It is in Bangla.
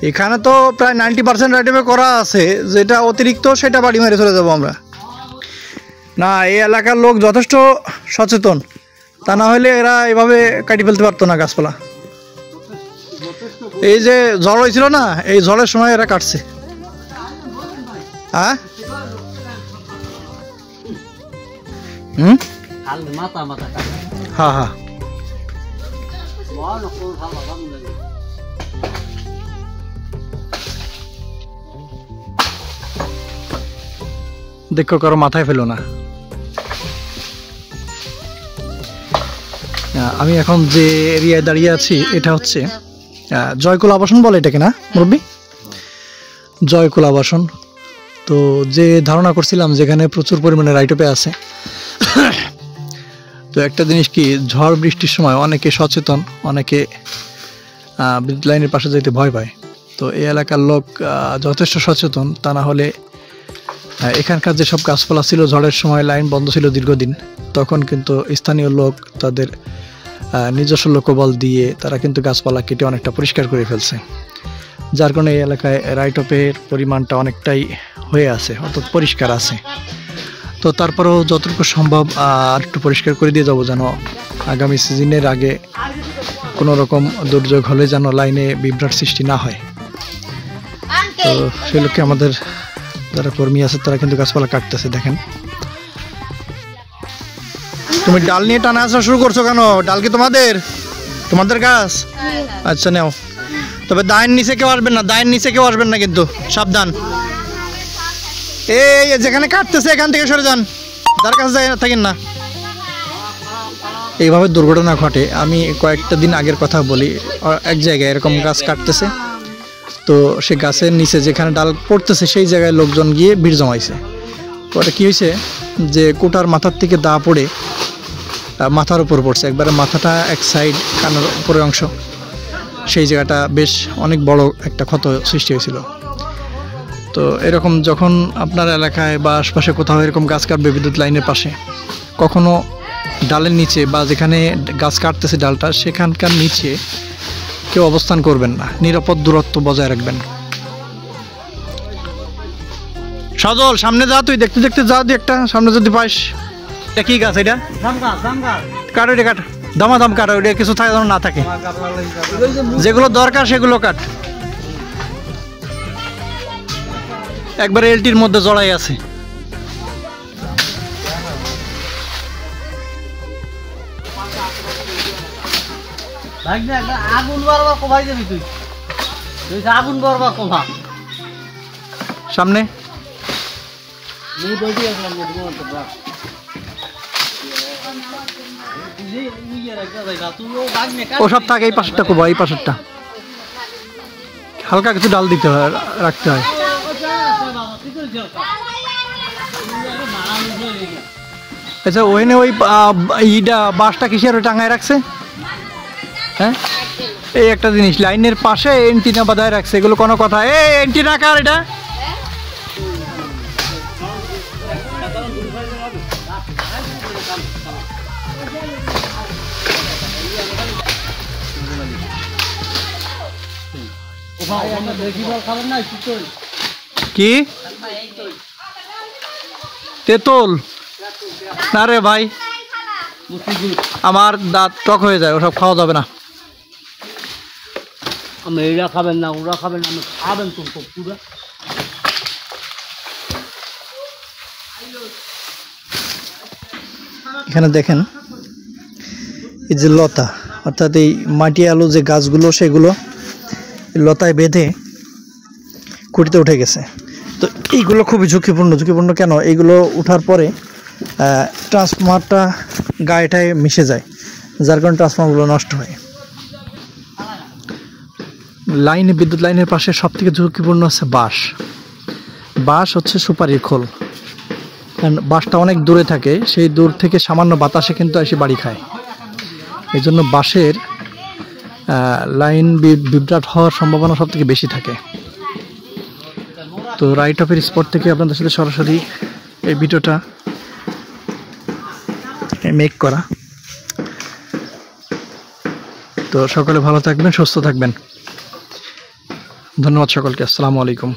এখানে তো প্রায় 90% রাইটে করা আছে, যেটা অতিরিক্ত সেটা বাড়ি মেরে চলে যাবো আমরা। না, এই এলাকার লোক যথেষ্ট সচেতন, তা না হলে এরা এভাবে কাটি ফেলতে পারতো না গাছপালা। এই যে ঝড় হয়েছিল না, এই ঝড়ের সময় এরা কাটছে। হ্যাঁ, হ্যাঁ হ্যাঁ, দেখো কারো মাথায় ফেলো না। আমি এখন যে এরিয়ায় দাঁড়িয়ে আছি এটা হচ্ছে জয়কুল আবাসন বলে এটাকে, না মুরব্বি? জয়কুল আবাসন। তো যে ধারণা করছিলাম যেখানে প্রচুর পরিমাণে রাইটপে আছে, তো একটা জিনিস কি, ঝড় বৃষ্টির সময় অনেকে সচেতন, অনেকে বিদ্যুৎ লাইনের পাশে যেতে ভয় পায়। তো এই এলাকার লোক যথেষ্ট সচেতন, তা না হলে এখানকার যেসব গাছপালা ছিল ঝড়ের সময় লাইন বন্ধ ছিল দীর্ঘদিন, তখন কিন্তু স্থানীয় লোক তাদের নিজস্ব লোকবল দিয়ে তারা কিন্তু গাছপালা কেটে অনেকটা পরিষ্কার করে ফেলছে, যার কারণে এই এলাকায় রাইটপের পরিমাণটা অনেকটাই হয়ে আছে, অর্থাৎ পরিষ্কার আছে। তো তারপরেও যতটুকু সম্ভব আর একটু পরিষ্কার করে দিয়ে যাবো, যেন আগামী সিজনের আগে কোনো রকম দুর্যোগ হলে যেন লাইনে বিভ্রাট সৃষ্টি না হয়। তো সেই লক্ষ্যে আমাদের যারা কর্মী আছে তারা কিন্তু গাছপালা কাটতেছে। দেখেন, তুমি ডাল নিয়ে টানা আসা শুরু করছো কেন? ডাল কি তোমাদের গাছ? আচ্ছা, নাও। তবে দায়ের নিচে কেউ আসবেন না, দায়ের নিচে কেউ আসবেন না কিন্তু, সাবধান। এই যেখানে কাটতেছে এখান থেকে সরে যান, যার কাছে যায় থাকেন না। এইভাবে দুর্ঘটনা ঘটে। আমি কয়েকটা দিন আগের কথা বলি, এক জায়গায় এরকম গাছ কাটতেছে, তো সে গাছের নিচে যেখানে ডাল পড়তেছে সেই জায়গায় লোকজন গিয়ে ভিড় জমাইছে। পরে কী হয়েছে, যে কোটার মাথার থেকে দা পড়ে মাথার উপর পড়ছে, একবারে মাথাটা এক সাইড, কানের উপরের অংশ, সেই জায়গাটা বেশ অনেক বড় একটা ক্ষত সৃষ্টি হয়েছিল। তো এরকম যখন আপনার এলাকায় বা আশপাশে কোথাও এরকম গাছ কাটবে বিদ্যুৎ লাইনের পাশে, কখনো ডালের নিচে বা যেখানে গাছ কাটতেছে ডালটা সেখানকার নিচে কেউ অবস্থান করবেন না, নিরাপদ দূরত্ব বজায় রাখবেন। সজল, সামনে যা, তুই দেখতে দেখতে যা, তুই একটা সামনে যদি পাস। এটা কি গাছ? এটা কাট, ওইটা কাট, দামাদাম কাট, ওইটা কিছু থাকে যেন না থাকে, যেগুলো দরকার সেগুলো কাট। একবারে এলটির মধ্যে জড়াই আছে। আগুন বারবার কোথায় যাবি তুই? আগুন বারবার কোথা? সামনে ওসব থাকে। এই পাশেরটা করবো, এই পাশেরটা হালকা কিছু ডাল দিতে হয়, রাখতে হয়। আচ্ছা, ওখানে ওই ইটা বাসটা কিসের টাঙায় রাখছে? হ্যাঁ, এই একটা জিনিস লাইনের পাশে এন্টিনা বাঁধায় রাখছে, এগুলো কোনো কথা? এই এন্টিনা কার এটা? কি তেঁতুল? না রে ভাই, আমার দাঁত টক হয়ে যায়, ওসব খাওয়া যাবে না। আমি এরা খাবেন না, ওরা খাবেন না, আমি খাবেন তো পুরো। এখানে দেখেন, এই যে লতা, অর্থাৎ এই মাটি আলু যে গাছগুলো সেগুলো লতায় বেঁধে খুঁটিতে উঠে গেছে। তো এইগুলো খুবই ঝুঁকিপূর্ণ কেন? এইগুলো উঠার পরে ট্রান্সফরমারটা গায়েটায় মিশে যায়, যার কারণে ট্রান্সফরমারগুলো নষ্ট হয়। লাইনে, বিদ্যুৎ লাইনের পাশে সব থেকে ঝুঁকিপূর্ণ হচ্ছে বাঁশ হচ্ছে সুপারির খোল, কারণ বাঁশটা অনেক দূরে থাকে, সেই দূর থেকে সামান্য বাতাসে কিন্তু এসে বাড়ি খায়। এই জন্য বাঁশের লাইন বিভ্রাট হওয়ার সম্ভাবনা সব থেকে বেশি থাকে। তো রাইট অফের স্পট থেকে আপনাদের সাথে সরাসরি এই ভিডিওটা মেক করা। তো সকলে ভালো থাকবেন, সুস্থ থাকবেন। ধন্যবাদ সকলকে। আসসালামু আলাইকুম।